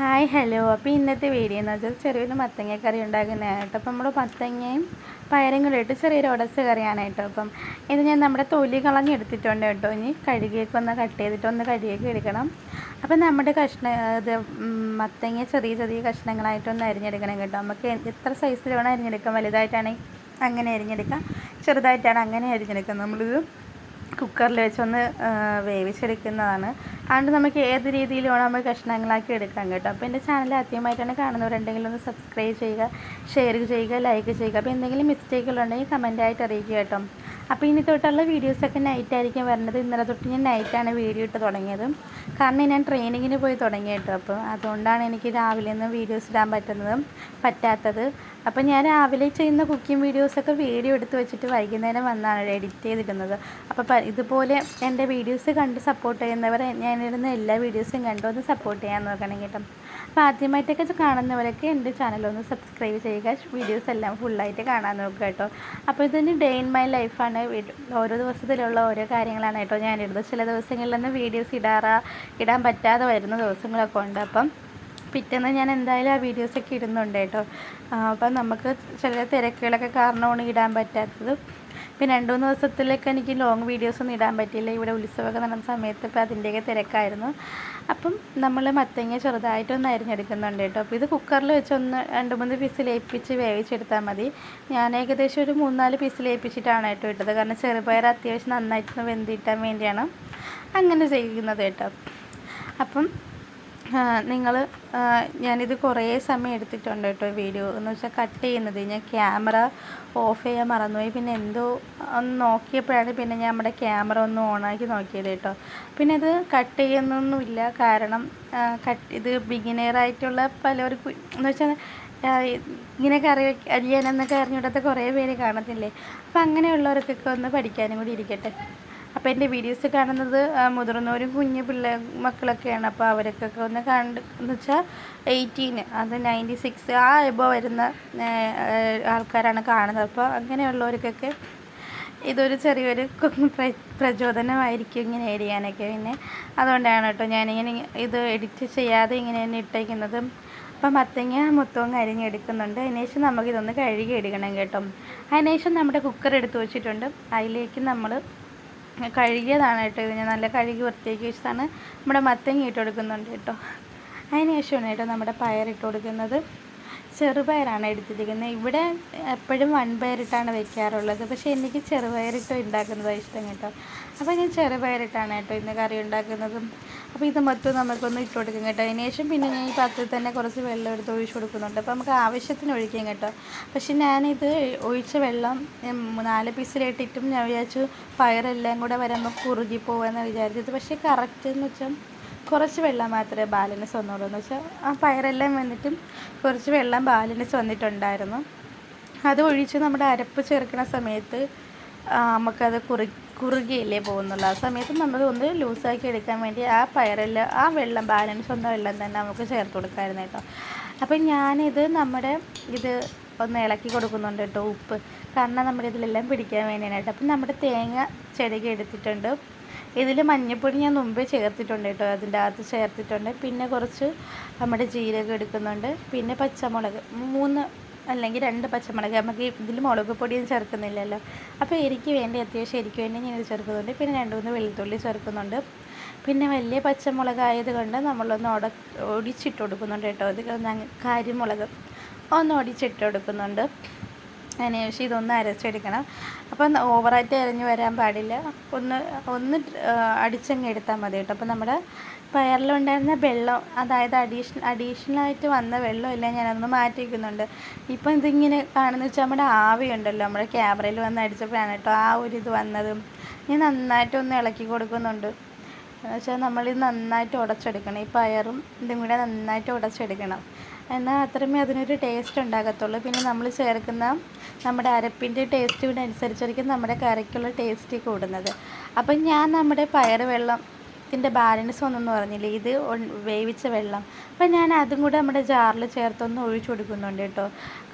Hi hello. അപ്പോൾ ഇന്നത്തെ video എന്ന് വെച്ചാൽ ചെറിയൊരു മത്തങ്ങ കറി ഉണ്ടാക്കുന്നതായിട്ട്. അപ്പം നമ്മൾ മത്തങ്ങയും പയറും കൂടെ ഇട്ട് ചെറിയൊരു ഉടച്ച് കറിയാനായിട്ട്. അപ്പം ഇത് ഞാൻ നമ്മുടെ തൊലി കളഞ്ഞെടുത്തിട്ടുണ്ട് കേട്ടോ. ഇനി കഴുകിയൊക്കെ ഒന്ന് കട്ട് ചെയ്തിട്ട് ഒന്ന് കഴുകിയൊക്കെ എടുക്കണം. അപ്പം നമ്മുടെ ഇത് മത്തങ്ങ ചെറിയ ചെറിയ കഷ്ണങ്ങളായിട്ടൊന്ന് അരിഞ്ഞെടുക്കണം കേട്ടോ. നമുക്ക് എത്ര സൈസിൽ വേണം അരിഞ്ഞെടുക്കാം. വലുതായിട്ടാണെങ്കിൽ അങ്ങനെ അരിഞ്ഞെടുക്കാം, ചെറുതായിട്ടാണ് അങ്ങനെ അരിഞ്ഞെടുക്കാം. നമ്മളിത് കുക്കറിൽ വെച്ചൊന്ന് വേവിച്ചെടുക്കുന്നതാണ്. അതുകൊണ്ട് നമുക്ക് ഏത് രീതിയിൽ വേണം നമ്മൾ കഷ്ണങ്ങളാക്കി എടുക്കാം കേട്ടോ. അപ്പോൾ എൻ്റെ ചാനൽ ആദ്യമായിട്ടാണ് കാണുന്നവരുണ്ടെങ്കിൽ ഒന്ന് സബ്സ്ക്രൈബ് ചെയ്യുക, ഷെയർ ചെയ്യുക, ലൈക്ക് ചെയ്യുക. അപ്പോൾ എന്തെങ്കിലും മിസ്റ്റേക്കുകളുണ്ടെങ്കിൽ കമൻറ്റായിട്ട് അറിയിക്കുക കേട്ടോ. അപ്പോൾ ഇനി തൊട്ടുള്ള വീഡിയോസൊക്കെ നൈറ്റായിരിക്കും വരുന്നത്. ഇന്നലെ തൊട്ട് ഞാൻ നൈറ്റാണ് വീഡിയോ ഇട്ട് തുടങ്ങിയത്. കാരണം ഞാൻ ട്രെയിനിങ്ങിന് പോയി തുടങ്ങി കേട്ടോ. അപ്പോൾ അതുകൊണ്ടാണ് എനിക്ക് രാവിലെ നിന്ന് വീഡിയോസ് ഇടാൻ പറ്റാത്തത്. അപ്പോൾ ഞാൻ രാവിലെ ചെയ്യുന്ന കുക്കിംഗ് വീഡിയോസൊക്കെ വീഡിയോ എടുത്ത് വെച്ചിട്ട് വൈകുന്നേരം വന്നാണ് എഡിറ്റ് ചെയ്തിടുന്നത്. അപ്പോൾ ഇതുപോലെ എൻ്റെ വീഡിയോസ് കണ്ട് സപ്പോർട്ട് ചെയ്യുന്നവർ ഞാനിടുന്ന എല്ലാ വീഡിയോസും കണ്ടു ഒന്ന് സപ്പോർട്ട് ചെയ്യാൻ നോക്കണം കേട്ടോ. അപ്പോൾ ആദ്യമായിട്ടൊക്കെ കാണുന്നവരൊക്കെ എൻ്റെ ചാനലൊന്ന് സബ്സ്ക്രൈബ് ചെയ്യുക, വീഡിയോസ് എല്ലാം ഫുള്ളായിട്ട് കാണാൻ നോക്കുക കേട്ടോ. അപ്പോൾ ഇതിന് ഡേ ഇൻ മൈ ലൈഫാണ്. ഓരോ ദിവസത്തിലുള്ള ഓരോ കാര്യങ്ങളാണ് കേട്ടോ ഞാനിടുന്നത്. ചില ദിവസങ്ങളിലൊന്നും വീഡിയോസ് ഇടാൻ പറ്റാതെ വരുന്ന ദിവസങ്ങളൊക്കെ ഉണ്ട്. അപ്പം പിറ്റേന്ന് ഞാൻ എന്തായാലും ആ വീഡിയോസൊക്കെ ഇടുന്നുണ്ട് കേട്ടോ. അപ്പം നമുക്ക് ചില തിരക്കുകളൊക്കെ കാരണമാണ് ഇടാൻ പറ്റാത്തത്. പിന്നെ 2-3 ദിവസത്തിലൊക്കെ എനിക്ക് ലോങ് വീഡിയോസൊന്നും ഇടാൻ പറ്റിയില്ല. ഇവിടെ ഉത്സവമൊക്കെ നടന്ന സമയത്ത് ഇപ്പോൾ അതിൻ്റെയൊക്കെ തിരക്കായിരുന്നു. അപ്പം നമ്മൾ മത്തങ്ങ ചെറുതായിട്ടൊന്ന് അരിഞ്ഞെടുക്കുന്നുണ്ട് കേട്ടോ. അപ്പോൾ ഇത് കുക്കറിൽ വെച്ച് 2-3 വിസിലേൽപ്പിച്ച് വേവിച്ചെടുത്താൽ മതി. ഞാൻ ഏകദേശം ഒരു 3-4 വിസിലേൽപ്പിച്ചിട്ടാണ് കേട്ടോ ഇട്ടത്. കാരണം ചെറുപയർ അത്യാവശ്യം നന്നായിട്ടൊന്ന് വെന്തിട്ടാൻ വേണ്ടിയാണ് അങ്ങനെ ചെയ്യുന്നത് കേട്ടോ. അപ്പം ഞാനിത് കുറേ സമയം എടുത്തിട്ടുണ്ട് കേട്ടോ വീഡിയോ എന്ന് വെച്ചാൽ കട്ട് ചെയ്യുന്നത്. ഞാൻ ക്യാമറ ഓഫ് ചെയ്യാൻ മറന്നുപോയി. പിന്നെ എന്തോ ഒന്ന് നോക്കിയപ്പോഴാണ് പിന്നെ ഞാൻ നമ്മുടെ ക്യാമറ ഒന്ന് ഓണാക്കി നോക്കിയത് കേട്ടോ. പിന്നെ ഇത് കട്ട് ചെയ്യുന്നൊന്നുമില്ല. കാരണം ഇത് ബിഗിനറായിട്ടുള്ള പലർക്കും എന്ന് വെച്ചാൽ ഇങ്ങനെ അരിയാനെന്നൊക്കെ അറിഞ്ഞിടത്ത് കുറേ പേര് കാണത്തില്ലേ. അപ്പോൾ അങ്ങനെയുള്ളവർക്കൊക്കെ ഒന്ന് പഠിക്കാനും കൂടി ഇരിക്കട്ടെ. അപ്പോൾ എൻ്റെ വീഡിയോസ് കാണുന്നത് മുതിർന്നവരും കുഞ്ഞു മക്കളൊക്കെയാണ്. അപ്പോൾ അവർക്കൊക്കെ ഒന്ന് എന്ന് വെച്ചാൽ 18 അത് 96 ആ എബോ വരുന്ന ആൾക്കാരാണ് കാണുന്നത്. അപ്പോൾ അങ്ങനെയുള്ളവർക്കൊക്കെ ഇതൊരു ചെറിയൊരു പ്രചോദനമായിരിക്കും ഇങ്ങനെ എരിയാനൊക്കെ. പിന്നെ അതുകൊണ്ടാണ് കേട്ടോ ഞാനിങ്ങനെ ഇത് എഡിറ്റ് ചെയ്യാതെ ഇങ്ങനെ തന്നെ ഇട്ടേക്കുന്നത്. അപ്പം മത്തങ്ങ മൊത്തവും അരിഞ്ഞെടുക്കുന്നുണ്ട്. അതിനുശേഷം നമുക്കിതൊന്ന് കഴുകി എടുക്കണം കേട്ടോ. അതിനുശേഷം നമ്മുടെ കുക്കർ എടുത്ത് വെച്ചിട്ടുണ്ട്. അതിലേക്ക് നമ്മൾ കഴുകിയതാണ് കേട്ടോ. ഇത് ഞാൻ നല്ല കഴുകി വൃത്തിയാക്കി വെച്ചതാണ്. നമ്മുടെ മത്തങ്ങ ഇട്ട് കൊടുക്കുന്നുണ്ട് കേട്ടോ. അതിന് ശേഷമാണ് കേട്ടോ നമ്മുടെ പയറിട്ട് കൊടുക്കുന്നത്. ചെറുപയറാണ് എടുത്തിരിക്കുന്നത്. ഇവിടെ എപ്പോഴും വൻപയറിട്ടാണ് വെക്കാറുള്ളത്. പക്ഷേ എനിക്ക് ചെറുപയറിട്ട് ഉണ്ടാക്കുന്നതാണ് ഇഷ്ടം കേട്ടോ. അപ്പോൾ ഞാൻ ചെറുപയറിട്ടാണ് കേട്ടോ ഇന്ന് കറി ഉണ്ടാക്കുന്നതും. അപ്പോൾ ഇത് മൊത്തം നമുക്കൊന്ന് ഇട്ട് കൊടുക്കും കേട്ടോ. അതിന് ശേഷം പിന്നെ ഞാൻ ഈ പാത്രത്തിൽ തന്നെ കുറച്ച് വെള്ളം എടുത്ത് ഒഴിച്ച് കൊടുക്കുന്നുണ്ട്. അപ്പോൾ നമുക്ക് ആവശ്യത്തിന് ഒഴിക്കാം കേട്ടോ. പക്ഷേ ഞാനിത് ഒഴിച്ച വെള്ളം 4 പീസിലിട്ടിട്ടും ഞാൻ വിചാരിച്ചു പയറെല്ലാം കൂടെ വരുമ്പോൾ കുറുകി പോകുമെന്ന് വിചാരിച്ചത്. പക്ഷേ കറക്റ്റ് എന്ന് വെച്ചാൽ കുറച്ച് വെള്ളം മാത്രമേ ബാലൻസ് വന്നുള്ളൂ. എന്ന് വെച്ചാൽ ആ പയറെല്ലാം വന്നിട്ടും കുറച്ച് വെള്ളം ബാലൻസ് വന്നിട്ടുണ്ടായിരുന്നു. അത് ഒഴിച്ച് നമ്മുടെ അരപ്പ് ചേർക്കുന്ന സമയത്ത് നമുക്കത് കുറുകിയല്ലേ പോകുന്നുള്ളൂ. ആ സമയത്ത് നമ്മൾ ഒന്ന് ലൂസാക്കി എടുക്കാൻ വേണ്ടി ആ വെള്ളം ബാലൻസ് വന്ന വെള്ളം തന്നെ നമുക്ക് ചേർത്ത് കൊടുക്കാമായിരുന്നു കേട്ടോ. അപ്പം ഞാനിത് ഇത് ഒന്ന് ഇളക്കി കൊടുക്കുന്നുണ്ട് കേട്ടോ. ഉപ്പ് കാരണം നമ്മുടെ ഇതിലെല്ലാം പിടിക്കാൻ വേണ്ടിയാണ്. അപ്പം നമ്മുടെ തേങ്ങ ചിരകി എടുത്തിട്ടുണ്ട്. ഇതിൽ മഞ്ഞൾപ്പൊടി ഞാൻ മുമ്പേ ചേർത്തിട്ടുണ്ട് കേട്ടോ. അതിൻ്റെ അകത്ത് ചേർത്തിട്ടുണ്ട്. പിന്നെ കുറച്ച് നമ്മുടെ ജീരകം എടുക്കുന്നുണ്ട്. പിന്നെ പച്ചമുളക് 3 അല്ലെങ്കിൽ 2 പച്ചമുളക്. നമുക്ക് ഇതിൽ മുളക് പൊടിയും ചേർക്കുന്നില്ലല്ലോ. അപ്പോൾ അത്യാവശ്യം എരിക്ക് വേണ്ടി ഞാൻ ഇത് ചേർക്കുന്നുണ്ട്. പിന്നെ 2-3 വെളുത്തുള്ളി ചേർക്കുന്നുണ്ട്. പിന്നെ വലിയ പച്ചമുളക് ആയതുകൊണ്ട് നമ്മളൊന്ന് ഒടിച്ചിട്ട് കൊടുക്കുന്നുണ്ട് കേട്ടോ. അത് കരിമുളക് ഒന്ന് ഒടിച്ചിട്ട് കൊടുക്കുന്നുണ്ട്. അതിനുശേഷം ഇതൊന്ന് അരച്ചെടുക്കണം. അപ്പം ഓവറായിട്ട് അരഞ്ഞ് വരാൻ പാടില്ല. ഒന്ന് അടിച്ചങ്ങ് എടുത്താൽ മതി കേട്ടോ. അപ്പോൾ നമ്മുടെ പയറിലുണ്ടായിരുന്ന വെള്ളം, അതായത് അഡീഷണലായിട്ട് വന്ന വെള്ളം എല്ലാം ഞാനൊന്ന് മാറ്റി വയ്ക്കുന്നുണ്ട്. ഇപ്പം ഇതിങ്ങനെ കാണുന്ന വെച്ചാൽ നമ്മുടെ ആവിയുണ്ടല്ലോ, നമ്മുടെ ക്യാമറയിൽ വന്ന് അടിച്ചപ്പോഴാണ് കേട്ടോ ആ ഒരു ഇത് വന്നത്. ഞാൻ നന്നായിട്ടൊന്ന് ഇളക്കി കൊടുക്കുന്നുണ്ട്. എന്ന് വെച്ചാൽ നമ്മളിത് നന്നായിട്ട് ഉടച്ചെടുക്കണം. ഈ പയറും ഇതും കൂടെ നന്നായിട്ട് ഉടച്ചെടുക്കണം. എന്നാൽ അത്രമേ അതിനൊരു ടേസ്റ്റ് ഉണ്ടാകത്തുള്ളൂ. പിന്നെ നമ്മൾ ചേർക്കുന്ന നമ്മുടെ അരപ്പിൻ്റെ ടേസ്റ്റ് കൂടെ അനുസരിച്ചായിരിക്കും നമ്മുടെ കറിക്കുള്ള ടേസ്റ്റ് കൂടുന്നത്. അപ്പം ഞാൻ നമ്മുടെ പയർ വെള്ളത്തിൻ്റെ ബാലൻസ് ഒന്നെന്ന് പറഞ്ഞില്ലേ, ഇത് വേവിച്ച വെള്ളം. അപ്പം ഞാൻ അതും കൂടെ നമ്മുടെ ജാറിൽ ചേർത്തൊന്ന് ഒഴിച്ചു കൊടുക്കുന്നുണ്ട് കേട്ടോ.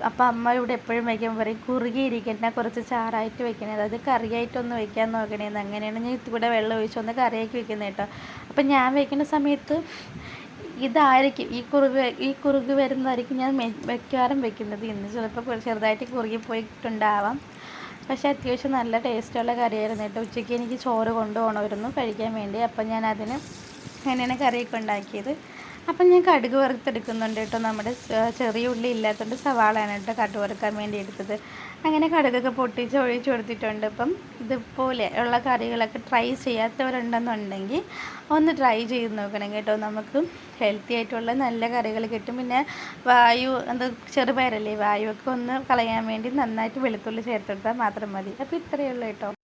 അപ്പം അമ്മ ഇവിടെ എപ്പോഴും വയ്ക്കുമ്പോൾ പറയും കുറുകിയിരിക്കണ കുറച്ച് ചാറായിട്ട് വെക്കണത്, അത് കറിയായിട്ടൊന്ന് വെക്കാൻ നോക്കണേന്ന്. അങ്ങനെയാണ് ഞാൻ ഇത്തിരി കൂടെ വെള്ളം ഒഴിച്ചൊന്ന് കറിയാക്കി വെക്കുന്നത് കേട്ടോ. അപ്പം ഞാൻ വയ്ക്കുന്ന സമയത്ത് ഇതായിരിക്കും ഈ കുറുക് വരുന്നതായിരിക്കും ഞാൻ മിക്കവാറും വെക്കുന്നത്. ഇന്ന് ചിലപ്പോൾ ചെറുതായിട്ട് കുറുകി പോയിട്ടുണ്ടാവാം. പക്ഷേ അത്യാവശ്യം നല്ല ടേസ്റ്റുള്ള കറിയായിരുന്നു കേട്ടോ. ഉച്ചയ്ക്ക് എനിക്ക് ചോറ് കൊണ്ടുപോകണമായിരുന്നു കഴിക്കാൻ വേണ്ടി. അപ്പം ഞാൻ അതിന് അങ്ങനെയാണ് കറിയൊക്കെ ഉണ്ടാക്കിയത്. അപ്പം ഞാൻ കടുക് വറുത്തെടുക്കുന്നുണ്ട് കേട്ടോ. നമ്മുടെ ചെറിയ ഉള്ളി ഇല്ലാത്തതുകൊണ്ട് സവാളയാണ് കേട്ടോ കടുക് വറുക്കാൻ വേണ്ടി എടുത്തത്. അങ്ങനെ കടുകൊക്കെ പൊട്ടിച്ച് ഒഴിച്ച് കൊടുത്തിട്ടുണ്ട്. ഇപ്പം ഇതുപോലെ ഉള്ള കറികളൊക്കെ ട്രൈ ചെയ്യാത്തവരുണ്ടെന്നുണ്ടെങ്കിൽ ഒന്ന് ട്രൈ ചെയ്ത് നോക്കണം കേട്ടോ. നമുക്ക് ഹെൽത്തി ആയിട്ടുള്ള നല്ല കറികൾ കിട്ടും. പിന്നെ ചെറുപയറല്ലേ, വായുവൊക്കെ ഒന്ന് കളയാൻ വേണ്ടി നന്നായിട്ട് വെളുത്തുള്ളി ചേർത്തെടുത്താൽ മാത്രം മതി. അപ്പോൾ ഇത്രയേ ഉള്ളൂ കേട്ടോ.